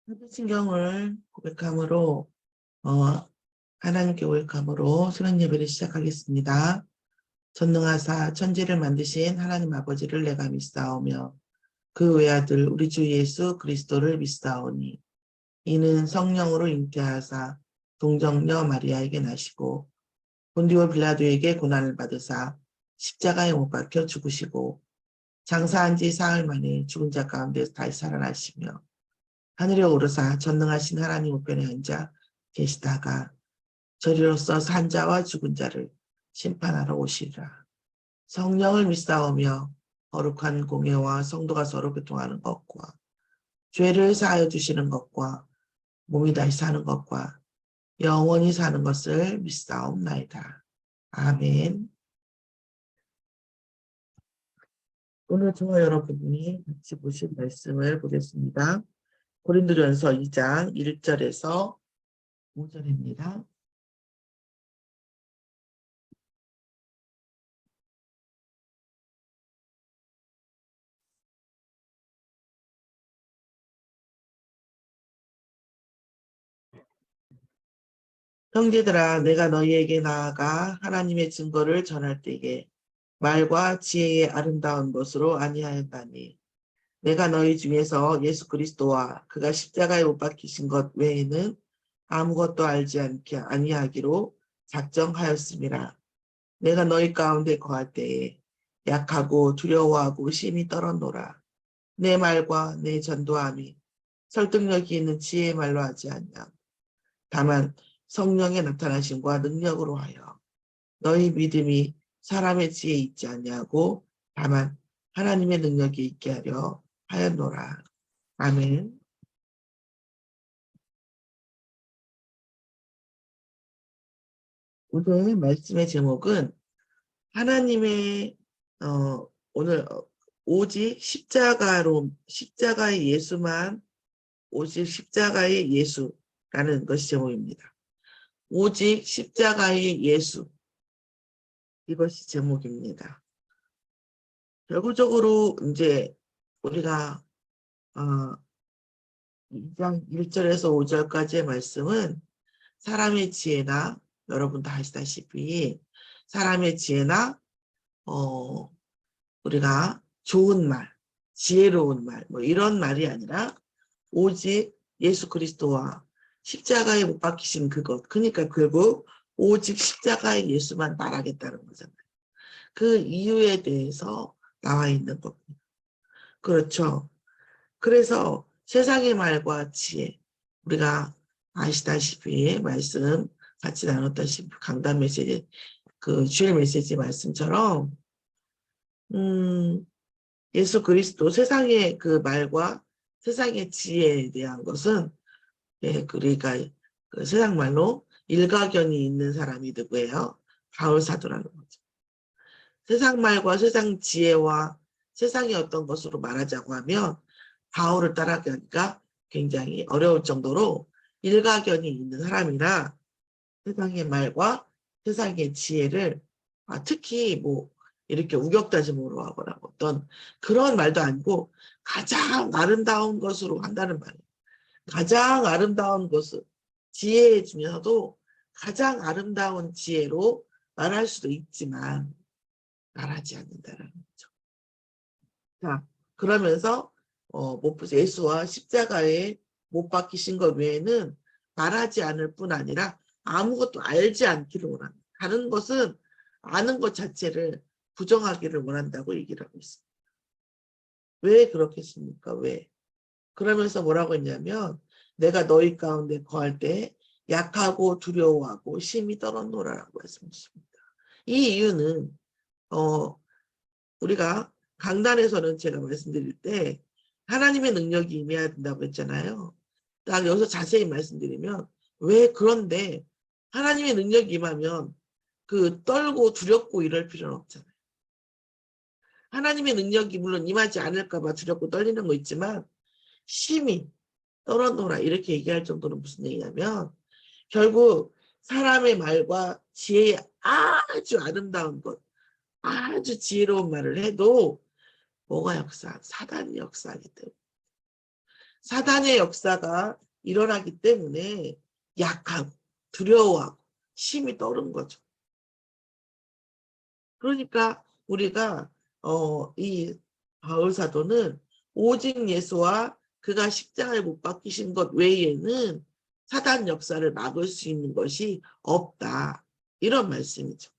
사도신경을 고백함으로 어, 하나님께 고백함으로 수련 예배를 시작하겠습니다. 전능하사 천지를 만드신 하나님 아버지를 내가 믿사오며 그 외아들 우리 주 예수 그리스도를 믿사오니 이는 성령으로 잉태하사 동정녀 마리아에게 나시고 본디오 빌라도에게 고난을 받으사 십자가에 못 박혀 죽으시고 장사한 지 사흘 만에 죽은 자 가운데서 다시 살아나시며 하늘에 오르사 전능하신 하나님 우편에 앉아 계시다가 저리로서 산 자와 죽은 자를 심판하러 오시리라. 성령을 믿사오며 거룩한 공예와 성도가 서로 교통하는 것과 죄를 사하여 주시는 것과 몸이 다시 사는 것과 영원히 사는 것을 믿사옵나이다. 아멘. 오늘 저와 여러분이 같이 보실 말씀을 보겠습니다. 고린도전서 2장 1절에서 5절입니다. 형제들아, 내가 너희에게 나아가 하나님의 증거를 전할 때에 말과 지혜의 아름다운 것으로 아니하였다니. 내가 너희 중에서 예수 그리스도와 그가 십자가에 못 박히신 것 외에는 아무것도 알지 아니하기로 작정하였음이라. 내가 너희 가운데 거할 때에 약하고 두려워하고 심히 떨었노라. 내 말과 내 전도함이 설득력이 있는 지혜의 말로 하지 않냐. 다만 성령의 나타나심과 능력으로 하여 너희 믿음이 사람의 지혜에 있지 아니하고 다만 하나님의 능력이 있게 하려 하였노라. 아멘. 오늘 말씀의 제목은 하나님의 오늘 오직 십자가의 예수만 오직 십자가의 예수라는 것이 제목입니다. 오직 십자가의 예수 이것이 제목입니다. 결국적으로 이제 우리가 2장 1절에서 5절까지의 말씀은 사람의 지혜나 여러분 다 아시다시피 사람의 지혜나 우리가 좋은 말, 지혜로운 말, 뭐 이런 말이 아니라 오직 예수 그리스도와 십자가에 못 박히신 그것. 그러니까 결국 오직 십자가의 예수만 말하겠다는 거잖아요. 그 이유에 대해서 나와 있는 겁니다. 그렇죠. 그래서 세상의 말과 지혜, 우리가 아시다시피 말씀 같이 나눴다시피 강단 메시지, 그 주일 메시지 말씀처럼 예수 그리스도 세상의 그 말과 세상의 지혜에 대한 것은 우리가 그 세상 말로 일가견이 있는 사람이 누구예요? 바울 사도라는 거죠. 세상 말과 세상 지혜와 세상의 어떤 것으로 말하자고 하면 바울을 따라가기가 굉장히 어려울 정도로 일가견이 있는 사람이라 세상의 말과 세상의 지혜를 특히 뭐 이렇게 우격다짐으로 하거나 어떤 그런 말도 아니고 가장 아름다운 것으로 한다는 말이에요. 가장 아름다운 것은 지혜 중에서도 가장 아름다운 지혜로 말할 수도 있지만 말하지 않는다는 거죠. 자, 그러면서 예수와 십자가에 못 박히신 것 외에는 말하지 않을 뿐 아니라 아무것도 알지 않기를 원합니다. 다른 것은 아는 것 자체를 부정하기를 원한다고 얘기를 하고 있습니다. 왜 그렇겠습니까? 왜? 그러면서 뭐라고 했냐면 내가 너희 가운데 거할 때 약하고 두려워하고 심히 떨었노라라고 말씀하셨습니다. 이 이유는 우리가 강단에서는 제가 말씀드릴 때 하나님의 능력이 임해야 된다고 했잖아요. 딱 여기서 자세히 말씀드리면 왜 그런데 하나님의 능력이 임하면 그 떨고 두렵고 이럴 필요는 없잖아요. 하나님의 능력이 물론 임하지 않을까 봐 두렵고 떨리는 거 있지만 심히 떨어놓으라 이렇게 얘기할 정도는 무슨 얘기냐면 결국 사람의 말과 지혜의 아주 아름다운 것, 아주 지혜로운 말을 해도 뭐가 사단이 역사하기 때문에 사단의 역사가 일어나기 때문에 약하고 두려워하고 심히 떠는 거죠. 그러니까 우리가 이 바울 사도는 오직 예수와 그가 십자가에 못 박히신 것 외에는 사단 역사를 막을 수 있는 것이 없다. 이런 말씀이죠.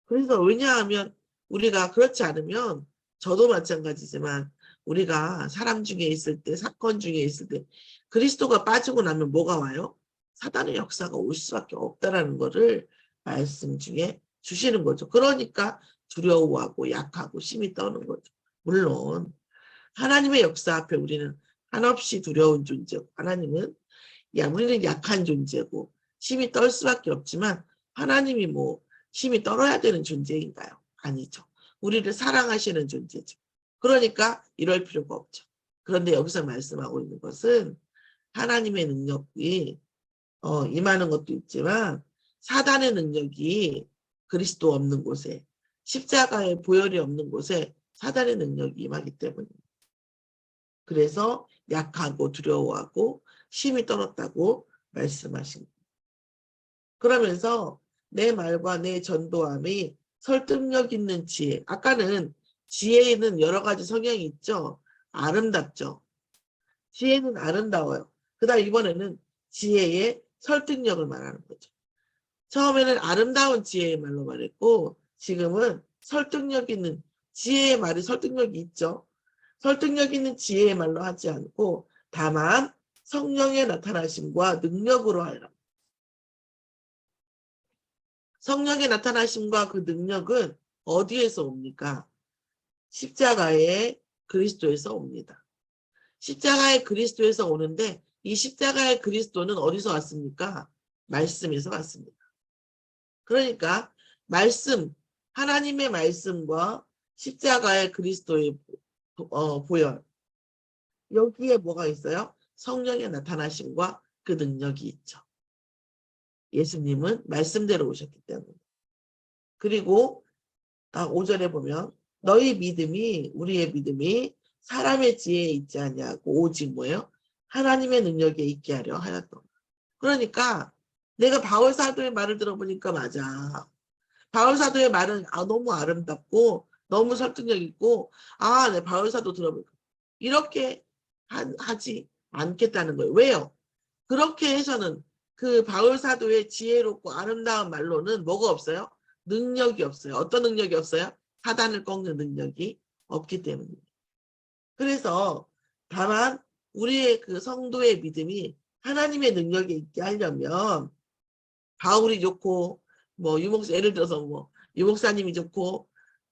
그래서 왜냐하면 우리가 그렇지 않으면 저도 마찬가지지만 우리가 사람 중에 있을 때, 사건 중에 있을 때 그리스도가 빠지고 나면 뭐가 와요? 사단의 역사가 올 수밖에 없다라는 것을 말씀 중에 주시는 거죠. 그러니까 두려워하고 약하고 심히 떠는 거죠. 물론 하나님의 역사 앞에 우리는 한없이 두려운 존재고 하나님은 우리는 약한 존재고 심히 떨 수밖에 없지만 하나님이 뭐 심히 떨어야 되는 존재인가요? 아니죠. 우리를 사랑하시는 존재죠. 그러니까 이럴 필요가 없죠. 그런데 여기서 말씀하고 있는 것은 하나님의 능력이 임하는 것도 있지만 사단의 능력이 그리스도 없는 곳에 십자가의 보혈이 없는 곳에 사단의 능력이 임하기 때문입니다. 그래서 약하고 두려워하고 심히 떨었다고 말씀하신 거예요. 그러면서 내 말과 내 전도함이 설득력 있는 지혜. 아까는 지혜에는 여러 가지 성향이 있죠. 아름답죠. 지혜는 아름다워요. 그 다음 이번에는 지혜의 설득력을 말하는 거죠. 처음에는 아름다운 지혜의 말로 말했고 지금은 설득력 있는 지혜의 말이 설득력이 있죠. 설득력 있는 지혜의 말로 하지 않고 다만 성령의 나타나심과 능력으로 하라. 성령의 나타나심과 그 능력은 어디에서 옵니까? 십자가의 그리스도에서 옵니다. 십자가의 그리스도에서 오는데 이 십자가의 그리스도는 어디서 왔습니까? 말씀에서 왔습니다. 그러니까 말씀, 하나님의 말씀과 십자가의 그리스도의 보혈. 여기에 뭐가 있어요? 성령의 나타나심과 그 능력이 있죠. 예수님은 말씀대로 오셨기 때문에. 그리고 5절에 보면 너희 믿음이 우리의 믿음이 사람의 지혜에 있지 아니하고 오직 뭐예요? 하나님의 능력에 있게 하려 하였던. 그러니까 내가 바울 사도의 말을 들어보니까 맞아. 바울 사도의 말은 너무 아름답고 너무 설득력 있고 내 바울 사도 들어볼까. 이렇게 하지 않겠다는 거예요. 왜요? 그렇게 해서는 그 바울 사도의 지혜롭고 아름다운 말로는 뭐가 없어요? 능력이 없어요. 어떤 능력이 없어요? 사단을 꺾는 능력이 없기 때문입니다. 그래서 다만 우리의 그 성도의 믿음이 하나님의 능력에 있게 하려면 바울이 좋고 뭐 유목사 예를 들어서 뭐 유목사님이 좋고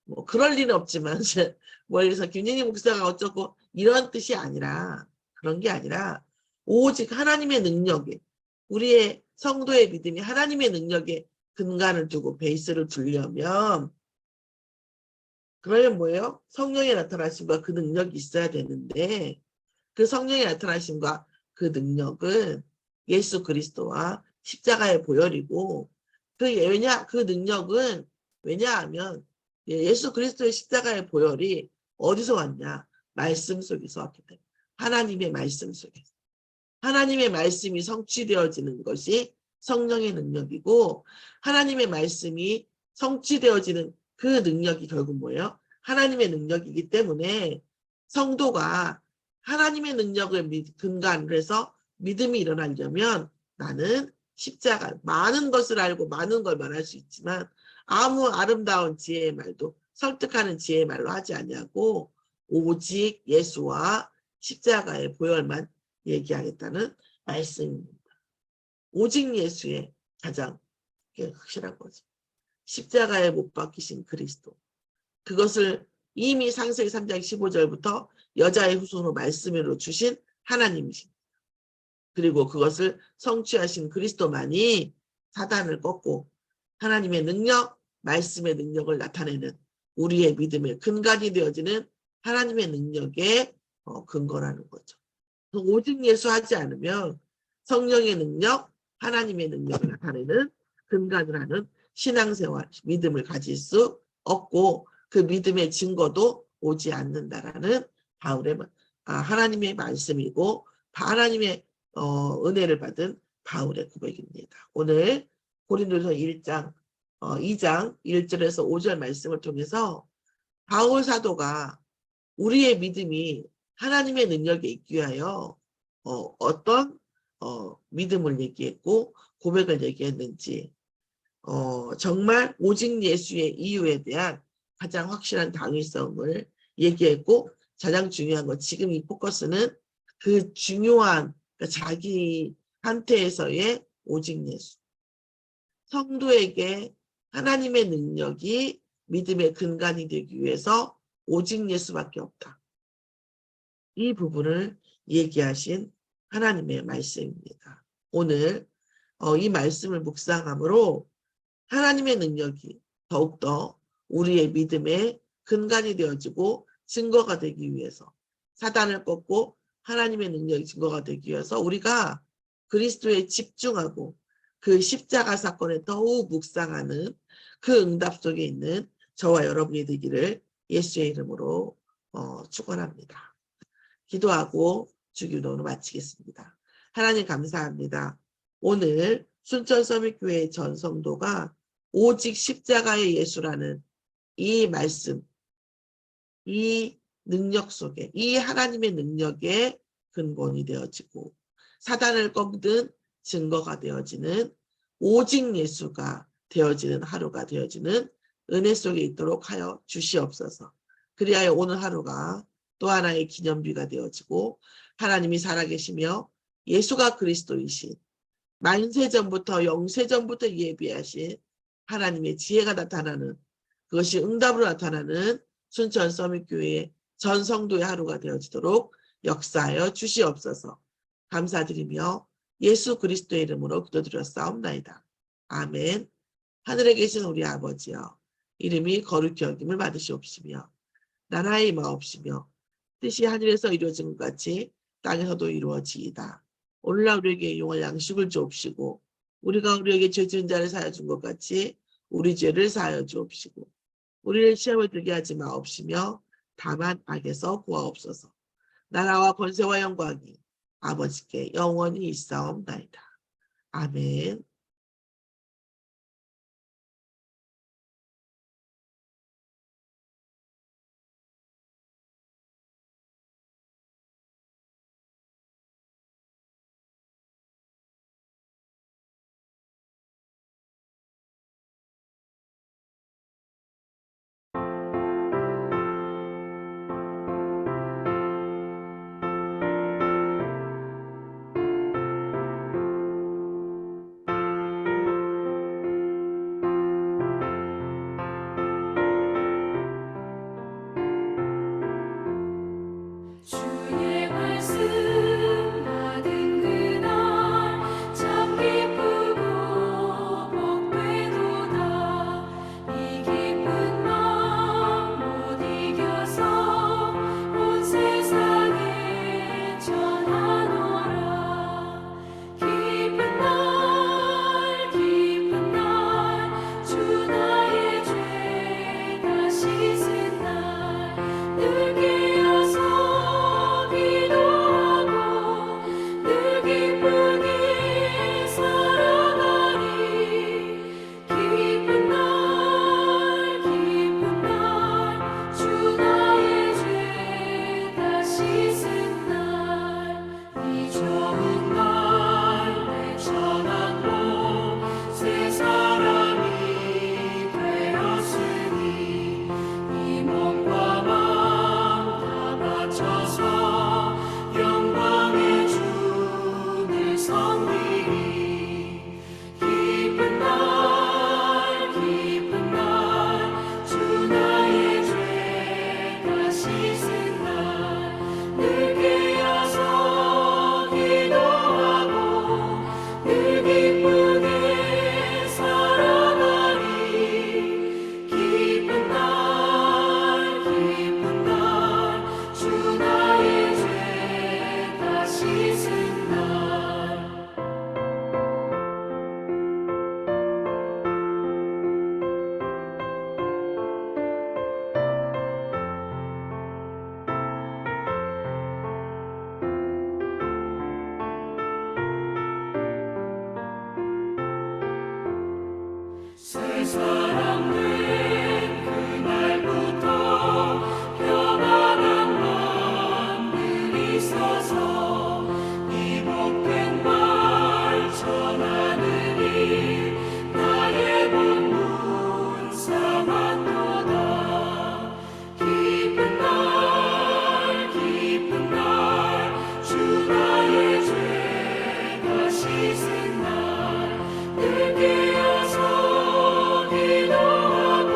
뭐 그럴 리는 없지만 뭐 예를 들어서 김진희 목사가 어쩌고 이런 뜻이 아니라 그런 게 아니라 오직 하나님의 능력에 우리의 성도의 믿음이 하나님의 능력에 근간을 두고 베이스를 두려면 그러면 뭐예요? 성령의 나타나심과 그 능력이 있어야 되는데 그 성령의 나타나심과 그 능력은 예수 그리스도와 십자가의 보혈이고 그 능력은 왜냐하면 예수 그리스도의 십자가의 보혈이 어디서 왔냐? 말씀 속에서 왔기 때문에 하나님의 말씀 속에서 하나님의 말씀이 성취되어지는 것이 성령의 능력이고 하나님의 말씀이 성취되어지는 그 능력이 결국 뭐예요? 하나님의 능력이기 때문에 성도가 하나님의 능력을 근간으로 해서 믿음이 일어나려면 나는 십자가 많은 것을 알고 많은 걸 말할 수 있지만 아무 아름다운 지혜의 말도 설득하는 지혜의 말로 하지 않냐고 오직 예수와 십자가의 보혈만 얘기하겠다는 말씀입니다. 오직 예수의 가장 확실한 거죠. 십자가에 못 박히신 그리스도. 그것을 이미 창세기 3장 15절부터 여자의 후손으로 말씀으로 주신 하나님이십니다. 그리고 그것을 성취하신 그리스도만이 사단을 꺾고 하나님의 능력, 말씀의 능력을 나타내는 우리의 믿음의 근간이 되어지는 하나님의 능력의 근거라는 거죠. 오직 예수 하지 않으면 성령의 능력, 하나님의 능력을 나타내는 근간을 하는 신앙생활, 믿음을 가질 수 없고 그 믿음의 증거도 오지 않는다라는 바울의 하나님의 말씀이고 하나님의 은혜를 받은 바울의 고백입니다. 오늘 고린도서 1장 2장 1절에서 5절 말씀을 통해서 바울 사도가 우리의 믿음이 하나님의 능력에 있기 위하여 어떤 믿음을 얘기했고 고백을 얘기했는지 정말 오직 예수의 이유에 대한 가장 확실한 당위성을 얘기했고 가장 중요한 건 지금 이 포커스는 그 중요한 자기한테에서의 오직 예수. 성도에게 하나님의 능력이 믿음의 근간이 되기 위해서 오직 예수밖에 없다. 이 부분을 얘기하신 하나님의 말씀입니다. 오늘 이 말씀을 묵상함으로 하나님의 능력이 더욱더 우리의 믿음의 근간이 되어지고 증거가 되기 위해서 사단을 꺾고 하나님의 능력이 증거가 되기 위해서 우리가 그리스도에 집중하고 그 십자가 사건에 더욱 묵상하는 그 응답 속에 있는 저와 여러분이 되기를 예수의 이름으로 축원합니다. 기도하고 주기도로 마치겠습니다. 하나님 감사합니다. 오늘 순천서밋교회 전 성도가 오직 십자가의 예수라는 이 말씀, 이 능력 속에 이 하나님의 능력에 근본이 되어지고 사단을 꺾는 증거가 되어지는 오직 예수가 되어지는 하루가 되어지는 은혜 속에 있도록 하여 주시옵소서. 그리하여 오늘 하루가 또 하나의 기념비가 되어지고 하나님이 살아계시며 예수가 그리스도이신 만세전부터 영세전부터 예비하신 하나님의 지혜가 나타나는 그것이 응답으로 나타나는 순천 서밋교회의 전 성도의 하루가 되어지도록 역사하여 주시옵소서. 감사드리며 예수 그리스도의 이름으로 기도드렸사옵나이다. 아멘. 하늘에 계신 우리 아버지여, 이름이 거룩히 여김을 받으시옵시며 나라의 임하옵시며 뜻이 하늘에서 이루어진 것 같이 땅에서도 이루어지이다. 오늘날 우리에게 용할 양식을 주옵시고 우리가 우리에게 죄 지은 자를 사하여 준 것 같이 우리 죄를 사하여 주옵시고 우리를 시험에 들게 하지 마옵시며 다만 악에서 구하옵소서. 나라와 권세와 영광이 아버지께 영원히 있사옵나이다. 아멘. 주의 말씀 받은 그날 참 기쁘고 복되도다. 이 기쁜 마음 못 이겨서 온 세상에 전하노라. 기쁜 날 주 나의 죄 다 씻은 날 늘 깨어서 기도하고 늘 기쁘게 살아가리. 기쁜 날 주 나의 죄 다 씻은 날 이 좋은 날 내 전하고 새 사람이 되었으니 이 몸과 마음 다 바쳐서 영광의 주를 섬기리. 기쁜 날 주 나의 죄 다 씻은 날 늘 깨어서 기도하고 늘 기쁘게 살아가리. 기쁜 날 주 나의 죄 다 씻은 날 사랑된 그날부터 평안한 마음들이 있어서 이 복된 말 전하는 일 나의 본분 삼았도다. 기쁜 날 주 나의 죄 다 씻은 날 늘 깨어서 기도하고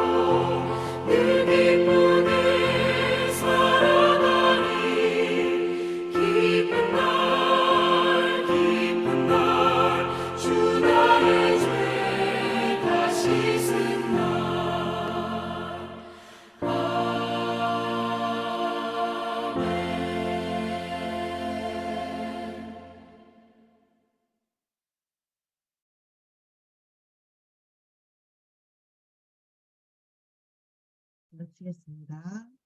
늘 기쁘게 살아가리. 기쁜 날 주 나의 죄 다 씻은 날. 아멘. 마치겠습니다.